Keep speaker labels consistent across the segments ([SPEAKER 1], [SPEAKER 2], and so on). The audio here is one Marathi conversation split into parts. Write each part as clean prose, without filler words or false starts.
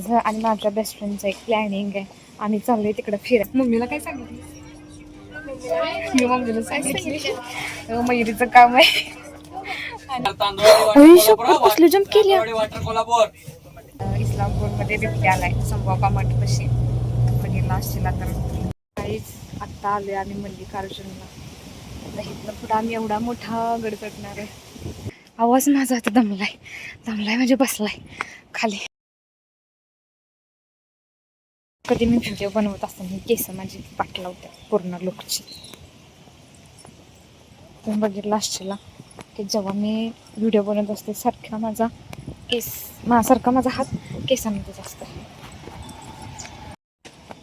[SPEAKER 1] माझं आणि माझ्या बेस्ट फ्रेंडचं एक प्लॅनिंग आहे. आम्ही चाललोय तिकडे फिरायला. मम्मीला काय सांगितलं? मी मम्मीला सांगितलं मयुरीचं काम आहे. कसली जंप केली. इस्लामपूरमध्ये बिबट्या आलाय संभोपा मठपाशी बघितला असशीला तर. काहीच आत्ता आलोय आम्ही मल्लिकार्जुनला. इथनं पुढं आम्ही एवढा मोठा गड चढणार आहे. आवाज माझा आता दमलाय म्हणजे बसलाय खाली. कधी मी व्हिडिओ बनवत असताना केस माझी पाठ लावते पूर्ण लुकची. तुम्ही बघितला असशीला की जेव्हा मी व्हिडिओ बनवत असते सारखा माझा हात केसांमध्येच असतो.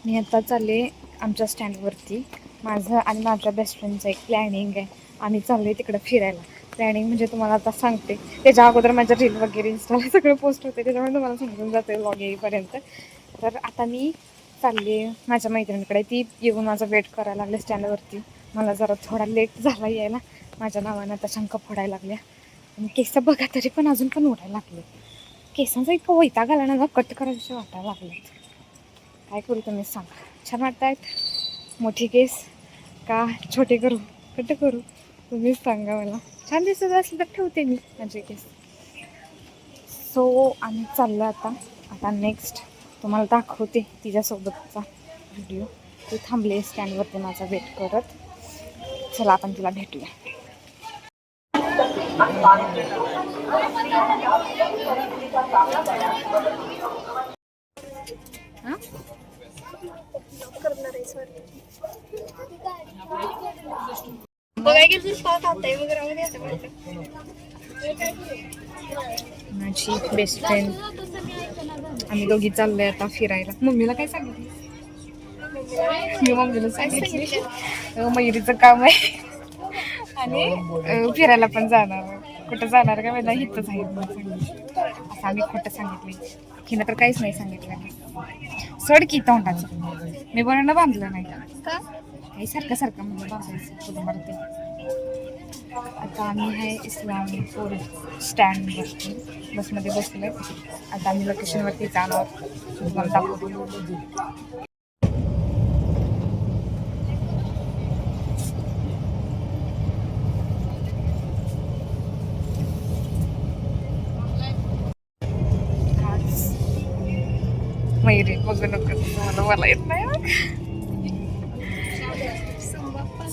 [SPEAKER 1] मी आता चालले आमच्या स्टँडवरती. माझं आणि माझ्या बेस्ट फ्रेंडचं एक प्लॅनिंग आहे. आम्ही चाललोय तिकडे फिरायला. प्लॅनिंग म्हणजे तुम्हाला आता सांगते, त्याच्या अगोदर माझ्या रील वगैरे इंस्टाला सगळं पोस्ट होते, त्याच्यामुळे तुम्हाला समजून जाते व्लॉग येईपर्यंत. तर आता मी चालले माझ्या मैत्रिणीकडे. ती येऊन माझा वेट करायला लागले स्टँडवरती. मला जरा थोडा लेट झाला यायला. माझ्या नावानं आता शंका फोडायला लागल्या आणि केस बघा तरी पण अजून पण उडायला लागले. केसांचा इतका वैताग आला ना, कट करायचे वाटायला लागले. काय करू तुम्ही सांगा? छान वाटतायत मोठी केस का छोटे करू, कट करू? तुम्हीच सांगा मला. छान दिसत असेल तर ठेवते मी माझे केस. सो आम्ही चाललो आता नेक्स्ट तुम्हाला दाखवते तिच्यासोबतचा व्हिडिओ. ती थांबले स्टँडवरती माझा वेट करत. चला आपण तिला भेटूया. माझी बेस्ट फ्रेंड आम्ही दोघी चाललोय आता फिरायला. मम्मीला काय सांगितलं? मी मम्मीला सांगितलं मयुरीचं काम आहे आणि फिरायला पण जाणार. कुठं जाणार का मला इथंच आहे असं आम्ही खोटं सांगितले. हिनं तर काहीच नाही सांगितलं. सड की तोंडाचं मी बरोबर बांधलं नाही का काही सारखं म्हणजे बांधायचं. आता आम्ही आहे इस्लामपूर स्टँडवरती बसमध्ये बसलोय. आता आम्ही लोकेशनवरती जाणार. तुम्हाला दाखवतो. मयुरी बघू नको मला येत नाही.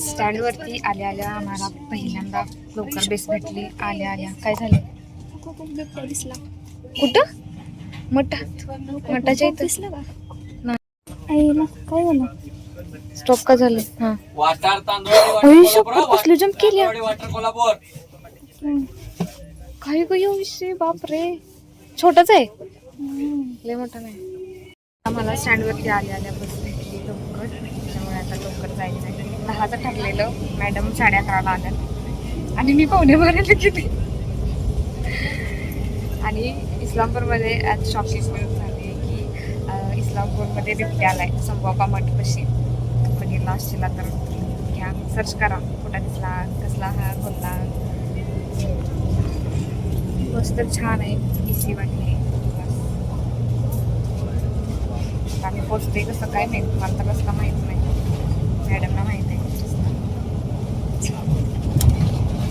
[SPEAKER 1] स्टँडवरती आल्या आम्हाला पहिल्यांदा लवकर बेस भेटली. आल्या काय झालं? बिबट्या दिसला. कुठं? मठाच्या इथं दिसला का? नाही. काय झालं? स्टॉप का झालं? हा कसली जंप केली. काय ग विषय? बापरे, छोटाच आहे लय मोठा नाही. आम्हाला स्टँडवरती आल्या बस भेटली लवकर. त्यामुळे आता लवकर जायचं आहे. 10चं ठरलेलं. मॅडम 11:30ला आल्या आणि मी 11:45ला गेले. आणि इस्लामपूरमध्ये आज शॉपिंग मिळून झाली की इस्लामपूरमध्ये बिबट्या आलाय संभोपा मठपाशी बघितला असशीला तर घ्या सर्च करा कुठं दिसला कसला हा बोलला. बस तर छान आहे. इसी वाटली. आम्ही पोचते कसं काय नाही मला तर कसला माहीत नाही. मॅडमला माहीत आहे.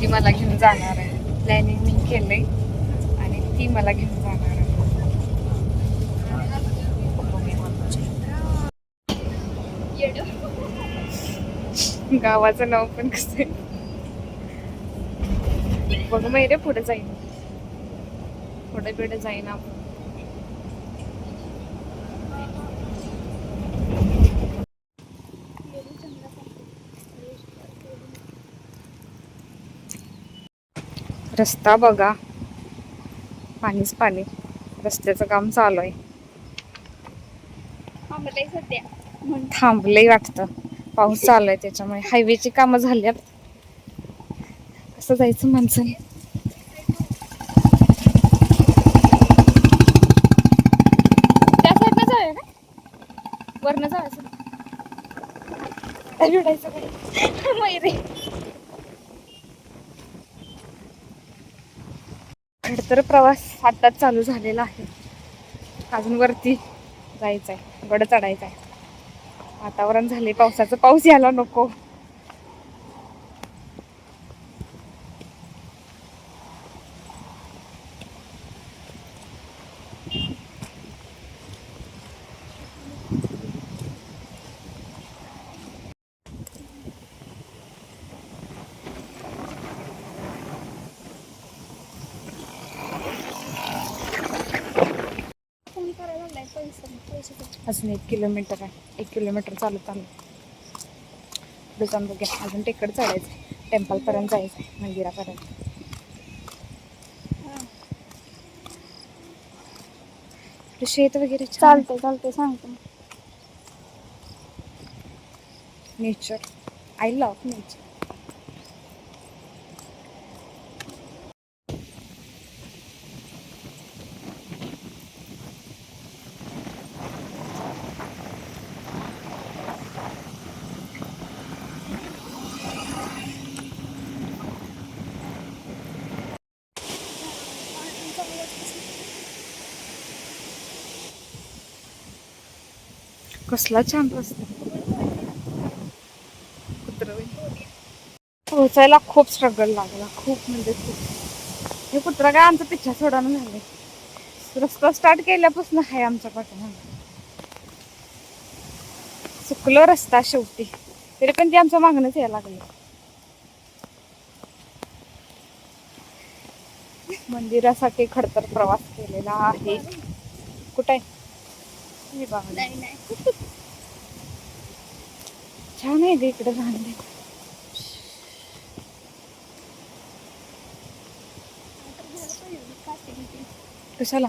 [SPEAKER 1] ती मला घेऊन जाणार आहे. प्लॅनिंग मी केलंय आणि ती मला घेऊन जाणार आहे. गावाचं नाव पण कसं आहे बघ मैरे. पुढे जाईन आपण. रस्ता बघा, पाणीच पाणी. रस्त्याचं काम चालू आहे. थांबलंय वाटतं. पाऊस चालू आहे त्याच्यामुळे. हायवेची कामं झाल्यात. कसं जायचं माणसाने? त्या साईडनं जाऊया का? वरनं जायचं मैरे. खडतर प्रवास आताच चालू झालेला आहे. अजून वरती जायचंय, गड चढायचंय. वातावरण झाले पावसाचं, पाऊस यायला नको. अजून 1 किलोमीटर आहे, 1 किलोमीटर चालत आलं. पुढे जाऊन बघूया, अजून टेकड चढायचंय, टेम्पल पर्यंत जायचंय, मंदिरापर्यंत. शेत वगैरे
[SPEAKER 2] चालते सांगतो.
[SPEAKER 1] Nature, I love nature. कसला छान रस्ता. पोहोचायला खूप स्ट्रगल लागला, खूप म्हणजे खूप. हे कुत्रा काय आमचा पिच्छा सोडानं झाले. रस्ता स्टार्ट केल्यापासून आहे आमच्या पाठीमागे. चुकलो रस्ता शेवटी, तरी पण ती आमच्या मागणंच यायला लागली. मंदिरासाठी खडतर प्रवास केलेला आहे. कुठे छान आहे इकडे झाले. कशाला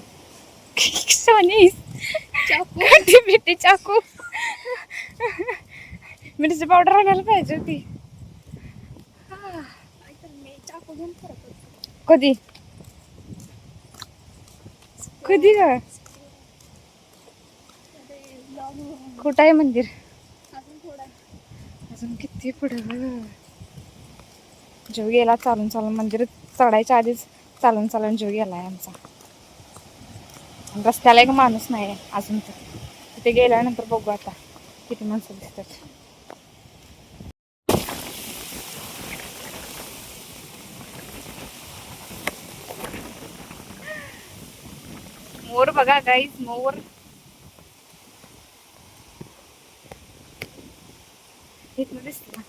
[SPEAKER 1] मिठी चाकू, मिरची पावडर आणायला पाहिजे होती. कधी कधी ग, कुठं आहे मंदिर? अजून किती पुढं. जीव गेला चालून चालून, मंदिर चढायच्या आधीच चालून चालून जीव गेलाय आमचा. रस्त्याला एक माणूस नाही अजून, तर तिथे गेल्यानंतर बघू आता किती माणसं दिसतात. मोर बघा गाईज, मोर. इथनं दिसला.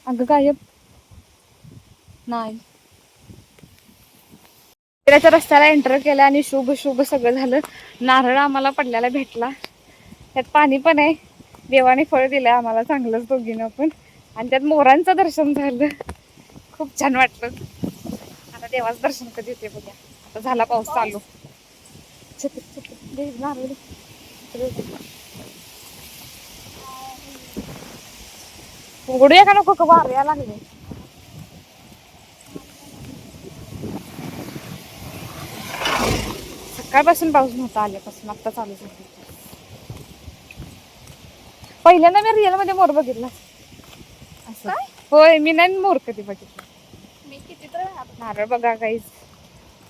[SPEAKER 1] अगं गायब नाही. मंदिराच्या रस्त्याला एंटर केलं आणि शुभ शुभ सगळं झालं. नारळ आम्हाला पडल्याला भेटला, त्यात पाणी पण आहे. देवाने फळ दिलंय आम्हाला चांगलंच दोघींना पण, आणि त्यात मोरांचं दर्शन झालं. खूप छान वाटलं. आता देवाचं दर्शन कधी येते बघूया. आता झाला पाऊस चालू. उघडूया का नको, वार यायला लागले. सकाळपासून पाऊस नव्हता, आल्यापासून आता चालू झाला. पहिल्यांदा मी रिअल मध्ये मोर बघितला असं. होय, मी नाही मोर कधी बघितला.
[SPEAKER 2] मी किती तर
[SPEAKER 1] नारळ बघा गाईज,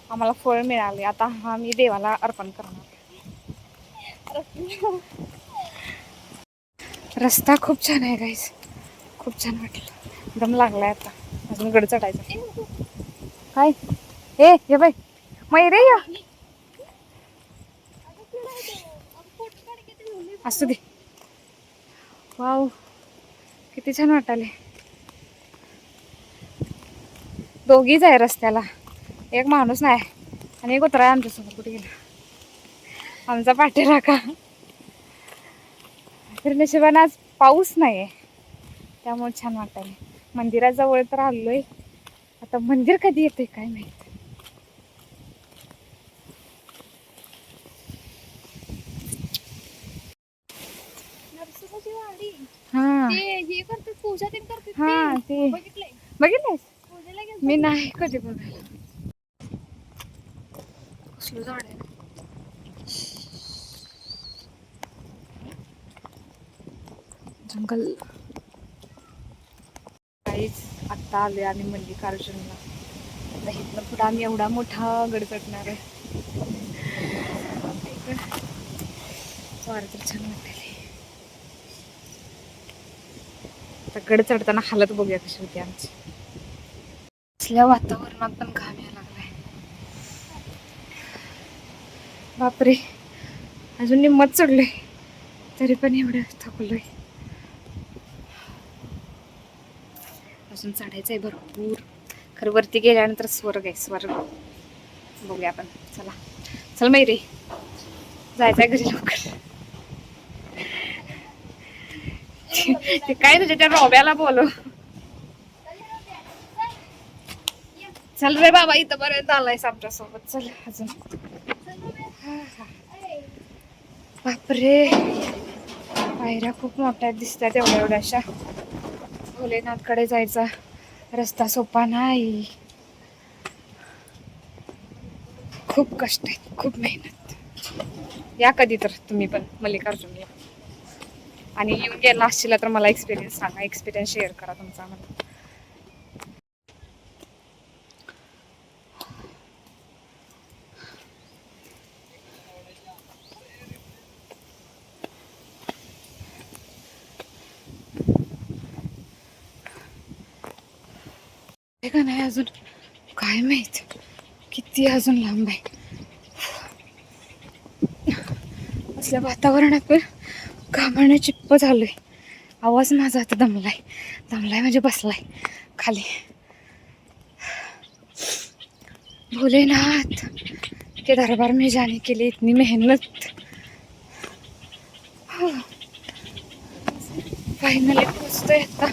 [SPEAKER 1] आम्हाला फळ मिळाले. आता हा मी देवाला अर्पण करणार. रस्ता खूप छान आहे गाईज, खूप छान वाटलं. दम लागलाय आता, अजून गड चढायचं. काय हे बाई मैरे या, असू दे. वाव, किती छान वाटाले. दोघीच आहे रस्त्याला, एक माणूस नाही आणि एक कुत्रा आहे आमच्यासोबत. कुठे गेला आमचा पाठीराखा. तर नशिबाने आज पाऊस नाही आहे, त्यामुळे छान वाटायला. मंदिराजवळ तर आलोय, आता मंदिर कधी येते काय माहित. हा ते बघितलंय मी, नाही कधी बघायला. कसलं झाड आहे, जंगल. काहीच आत्ता आले आणि मल्लिकार्जुनला आता इथनं पुढं आम्ही एवढा मोठा गड चढणार आहे. वारं तर छान वाटेल. आता गड चढताना हालत बघूया कशी होती आमची. असल्या वातावरणात पण घाम यायला लागलाय. बापरे, अजून निम्मत चढलोय तरी पण एवढं थकलोय. अजून चढायचंय भरपूर. खरं वरती गेल्यानंतर स्वर्ग आहे, स्वर्ग. बघूया आपण. चला चल मैरी, जायचंय घरी लवकर. ते काय तुझ्या त्या रोब्याला बोलव. चल रे बाबा, इथं पर्यंत आलायस आमच्या सोबत. चल अजून. बापरे, पायऱ्या खूप मोठ्या दिसतात एवढ्या एवढ्याशा. भोलेनाथकडे जायचा रस्ता सोपा नाही. खूप कष्ट आहेत, खूप मेहनत. या कधी तर तुम्ही पण मल्लिकार्जुनला. आणि येऊन गेला असशीला तर मला एक्सपिरियन्स सांगा, एक्सपिरियन्स शेअर करा तुमचा मला. का नाही अजून काय माहित किती अजून लांब आहे. असल्या वातावरणात पण घामाने चिप्प झालोय. आवाज माझा आता दमलाय, दमलाय म्हणजे बसलाय खाली. भोलेनाथ के दरबार में जाने के लिए इतनी मेहनत. फायनली पोचतोय आता.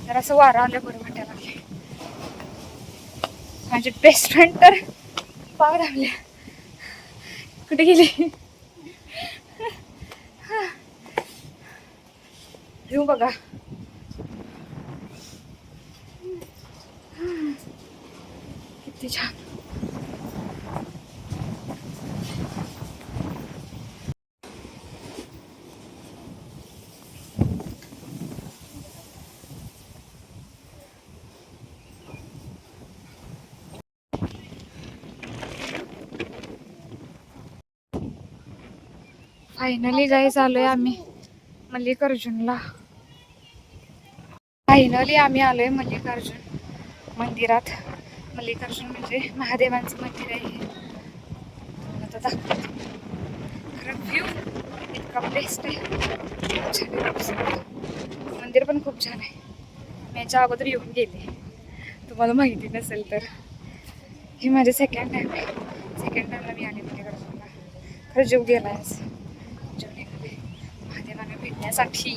[SPEAKER 1] जरा असं वारा आलं बरं वाटायला लागले. माझे बेस्ट फ्रेंड तर पाव धावल्या. कुठे गेली? येऊ बघा. किती छान. फायनली जायचं आलोय आम्ही मल्लिकार्जुनला. फायनली आम्ही आलोय मल्लिकार्जुन मंदिरात. मल्लिकार्जुन म्हणजे महादेवांचं मंदिर आहे. आता दाखवते. खरं व्ह्यू इतका बेस्ट आहे, छान आहे. मंदिर पण खूप छान आहे. मी याच्या अगोदर येऊन गेले, तुम्हाला माहिती नसेल तर. ही माझी सेकंड टाइम आहे. सेकंड टाइमला मी आले मल्लिकार्जुनला. खरं जीव गेलाय आज. जीव निघाले महादेवांना भेटण्यासाठी.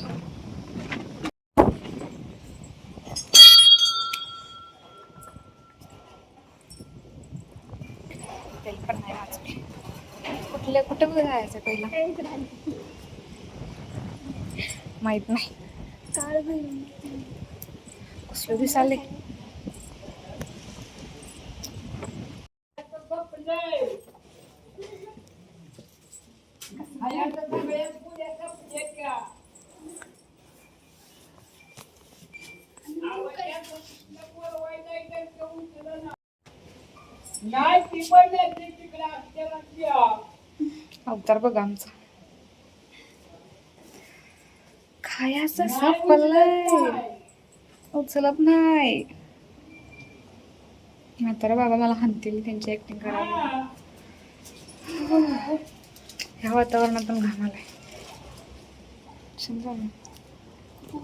[SPEAKER 1] तेल पण नाही वाचले. कुठं जायचं पहिला माहित नाही. कसलं दिसाले. अवतार बघा आमचा. खायाचं सापडलंय, उचलत नाही. म्हातारा बाबा मला हाणतील त्यांची ऍक्टिंग करायला. ह्या वातावरणात पण घाम आलाय.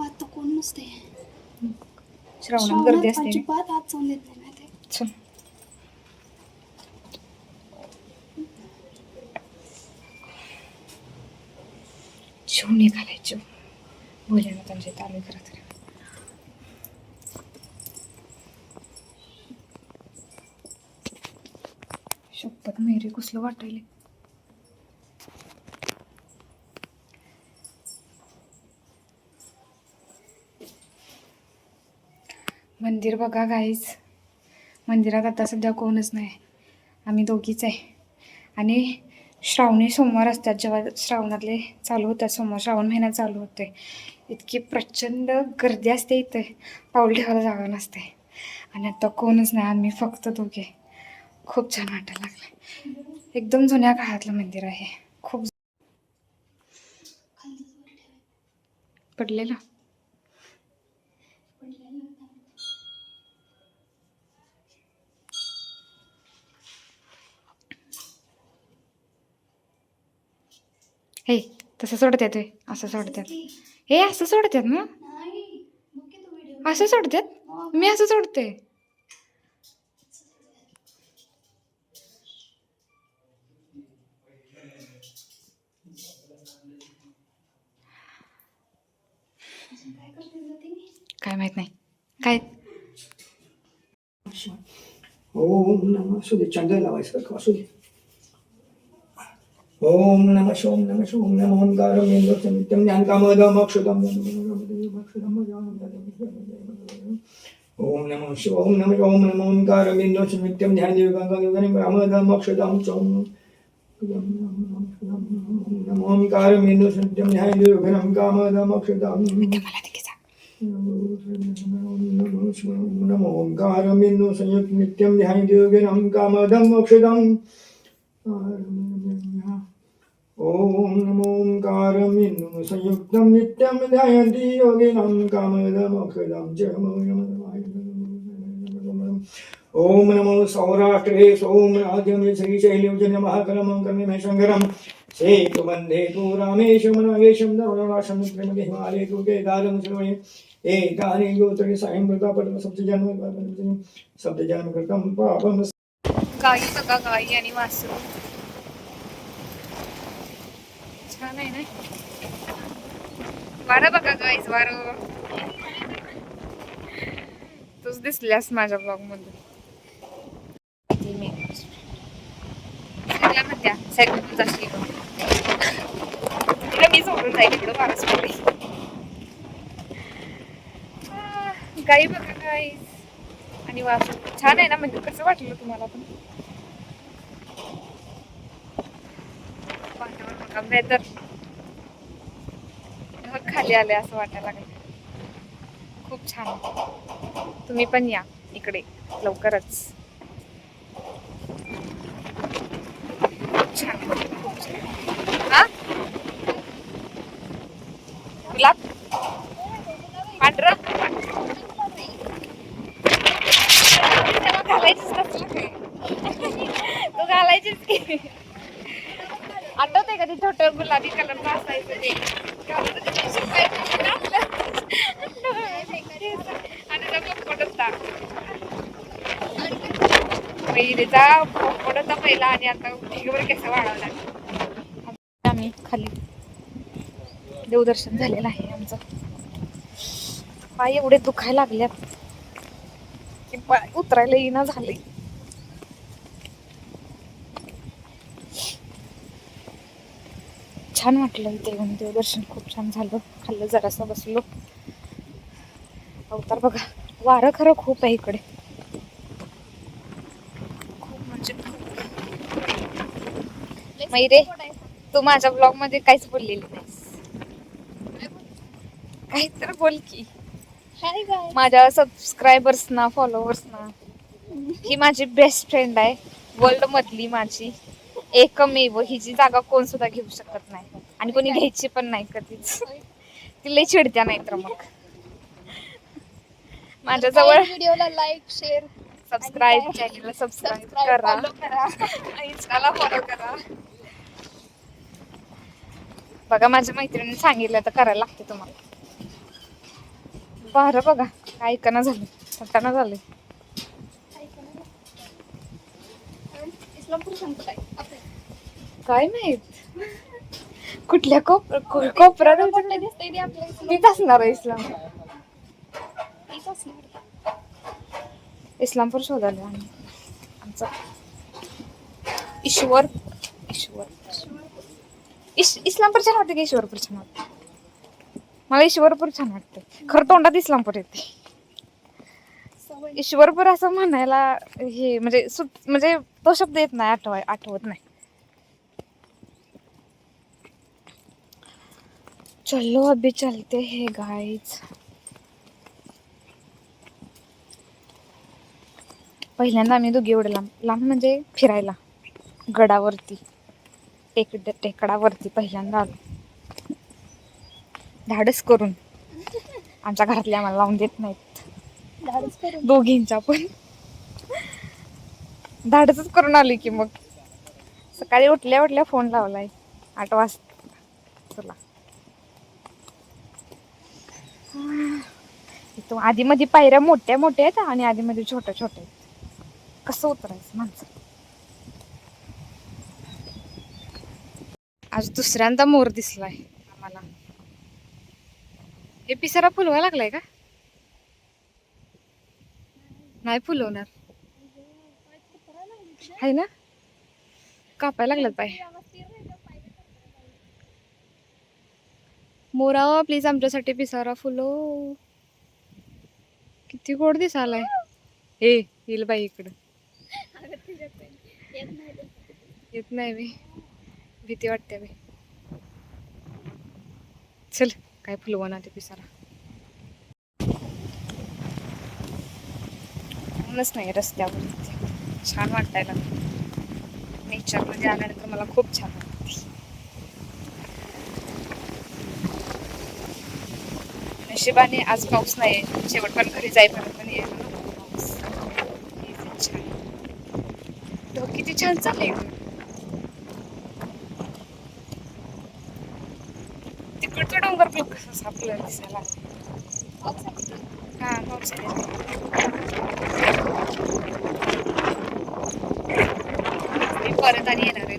[SPEAKER 2] आता कोण नसते.
[SPEAKER 1] श्रावणात गर्दी असते.
[SPEAKER 2] अजिबात हात जाऊन देत नाही माहिती.
[SPEAKER 1] चल जीव निघालाय, जीव. भोलेनाथांच्या इथं आलोय खरं तर. शपथ मेरी कसलं वाटायले. मंदिर बघा गाईज. मंदिरात आता सध्या कोणच नाही, आम्ही दोघीच आहे. आणि श्रावणी सोमवार असतात, जेव्हा श्रावणातले चालू होतात सोमवार, श्रावण महिन्यात चालू होते, इतकी प्रचंड गर्दी असते इथे, पाऊल ठेवायला जागा नसते. आणि आता कोणच नाही, आम्ही फक्त दोघे. खूप छान वाटायला लागलं. एकदम जुन्या काळातलं मंदिर आहे. खूप पडलेलं. हे तसं सोडतात होय? असं सोडतात. हे असं सोडतात ना? असं सोडतात? मी असं सोडते. काय माहित नाही काय.
[SPEAKER 3] ओम नमः असू दे, चंद्र लावायचं का असू दे. ओम नमः शिवम नमः शिवम नमः ओंकारम इंद्र नित्यम ज्ञान कामदम अक्षुतम ओम नमः शिवम नमः ओम नमः ओंकारम इंद्र नित्यम ध्यान देव कामदम अक्षुतम चौम नमः ओंकारम इंद्र नित्यम ध्यान देव कामदम अक्षुतम
[SPEAKER 1] मला ते सांग.
[SPEAKER 3] नमो ओंकारम इंद्र संयुक्त नित्यम ध्यान देव कामदम अक्षुतम ओम नमो ओंकारम इंद्र संयुक्तम नित्यम ध्यायन्ति योगिनं कामदमोक्षदं च ओम नमो सौराष्ट्रे सोम राज्यमे श्रीशैल्यजन महाकलमं कर्मे शंकरं सेतुबन्धे तु रामेशं नागेशं दवनाशं प्रेमगे हिमालये तु केदारं श्रवणे एतानि गोत्रे सायंवृता पठन सप्तजन्म कृतं पापं.
[SPEAKER 1] गाई बघा, गाई आणि वासरू छान आहे ना. वारं बघा गाईज, वारं. तूच दिसल्यास माझ्या ब्लॉग मध्ये. सगळ्या म्हणत्या सायकल जाशील मी सोडून जाईल इकडं वारस मध्ये. गाई बघा गाईज आणि वासरू छान आहे ना. म्हणजे कसं वाटलं तुम्हाला पण? वातावरण बघा, वेदर ढग खाली आले असं वाटायला लागलं. खूप छान. तुम्ही पण या इकडे लवकरच. छान, खूप छान. हा गुलाब पांढरा घालायचीच कसलं काय तू घालायचीच की. आठवतंय का ते छोटं गुलाबी कलरचं असायचं ते आणि त्याचा पोपट होता. पहिलेचा पोपट होता पहिला आणि आता ढीगभर केस वाढवला. आम्ही खाली देवदर्शन झालेलं आहे आमचं. पाय एवढे दुखायला लागल्यात की पाय उतरायला येईना झाले. छान वाटलं इथे येऊन. देवदर्शन खूप छान झालं. खाल्लं जरासं बसलो. अवतार बघा, वारं खरं खूप आहे इकडे. खूप म्हणजे मैरे, तू माझ्या ब्लॉग मध्ये काहीच बोललेली नाहीस. काहीच तर बोल की. माझ्या सबस्क्रायबर्सना, फॉलोअर्सना, ही माझी बेस्ट फ्रेंड आहे वर्ल्ड मधली, माझी एकमेव. हिची जागा कोण सुद्धा घेऊ शकत नाही आणि कोणी घ्यायची पण नाही कधीच. ती लई चिडत्या. नाही तर मग माझ्याजवळ
[SPEAKER 2] व्हिडिओला लाईक शेअर
[SPEAKER 1] सबस्क्राईब, चॅनलला सबस्क्राईब करा, इंस्टाला फॉलो करा. बघा माझ्या मैत्रिणीने सांगितलं तर करायला लागते तुम्हाला. बरं बघा काय ऐकणं झालं, सट्टाना झालं.
[SPEAKER 2] इस्लामपूर सांगतो
[SPEAKER 1] काय माहित कुठल्या कोपऱ्यात तीच असणार आहे. इस्लामपूर शोधायला आम्ही. आमचं इस्लामपूर छान वाटतं की ईश्वरपूर छान वाटतं? मला ईश्वरपूर छान वाटतं खरं. तोंडात इस्लामपूर येते. ईश्वरपूर असं म्हणायला हे म्हणजे तो शब्द येत नाही, आठवत नाही. चलो अभी चलते हैं गाइस. पहिल्यांदा आम्ही दोघी एवढं लांब लांब म्हणजे फिरायला गडावरती टेकडावरती पहिल्यांदा आलो. धाडस करून. आमच्या घरातले आम्हाला लावून देत नाहीत.
[SPEAKER 2] धाडस करून
[SPEAKER 1] दोघींच्या पण धाडसच करून आली की मग. सकाळी उठल्या उठल्या फोन लावलाय 8 वाजता. चला इथं आधी मध्ये पायऱ्या मोठ्या मोठ्या आहेत आणि आधी मध्ये छोट्या छोट्या आहेत. कसं उतरायचं माणसं. आज दुसऱ्यांदा मोर दिसलाय आम्हाला. हे पिसारा फुलवा लागलाय का? नाही फुलवणार आहे ना. कापायला लागलात पाय. मोरा प्लीज आमच्यासाठी पिसारा फुलो. किती गोड दिसालाय. हे येईल बाई इकडं. येत नाही मी. भीती वाटते बाई. चल काय फुलवा ना ते पिसारा. कोणच नाही रस्त्यावर. छान वाटायला नेचर मध्ये आल्यानंतर मला खूप छान वाटते. नशिबाने आज पाऊस नाही. शेवट पण घरी जाईपर्यंत पण येईल पाऊस. छान. तो किती छान चाललंय. तिकडचा डोंगर बघ कसा आपल्याला दिसायला. हा पावसाळ्यात मी परत आणि येणार आहे.